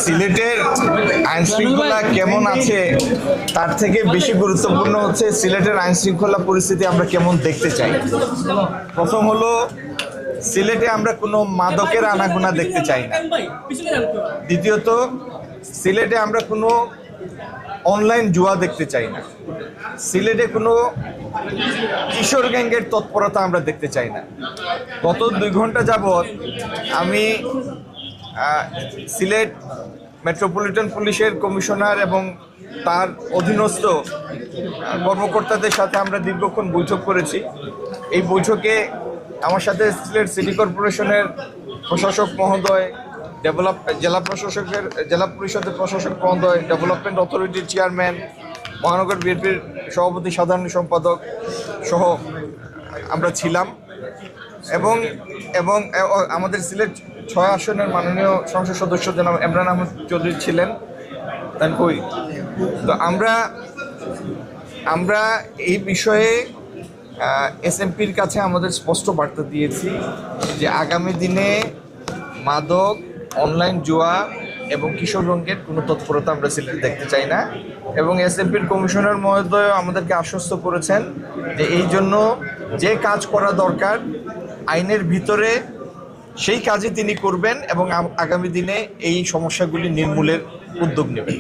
সিলেটের আইন শৃঙ্খলা কেমন আছে তার থেকে বেশি গুরুত্বপূর্ণ হচ্ছে সিলেটের আইন শৃঙ্খলা পরিস্থিতি আমরা কেমন দেখতে চাই। প্রথম হলো, সিলেটে আমরা কোনো মাদকের আনাগোনা দেখতে চাই না। দ্বিতীয়ত, সিলেটে আমরা কোনো অনলাইন জুয়া দেখতে চাই না। সিলেটে কোনো কিশোর গ্যাংয়ের তৎপরতা আমরা দেখতে চাই না। গত 2 ঘন্টা যাবৎ আমি সিলেট মেট্রোপলিটন পুলিশের কমিশনার এবং তার অধীনস্থ কর্মকর্তাদের সাথে আমরা দীর্ঘক্ষণ বৈঠক করেছি। এই বৈঠকে আমার সাথে সিলেট সিটি কর্পোরেশনের প্রশাসক মহোদয়, জেলা পরিষদের প্রশাসক মহোদয়, ডেভেলপমেন্ট অথরিটির চেয়ারম্যান, মহানগর বিএনপির সভাপতি, সাধারণ সম্পাদক সহ আমরা ছিলাম এবং এবং আমাদের সিলেট 6 আসনের মাননীয় সংসদ সদস্য জনাব ইমরান আহমেদ চৌধুরী ছিলেন। কই তো আমরা এই বিষয়ে এসএমপির কাছে আমাদের স্পষ্ট বার্তা দিয়েছি যে আগামী দিনে মাদক, অনলাইন জুয়া এবং কিশোর রঙের কোনো তৎপরতা আমরা সিলেটে দেখতে চাই না। এবং এসএমপির কমিশনার মহোদয় আমাদেরকে আশ্বস্ত করেছেন যে এই জন্য যে কাজ করা দরকার আইনের ভিতরে সেই কাজই তিনি করবেন এবং আগামী দিনে এই সমস্যাগুলি নির্মূলের উদ্যোগ নেবেন।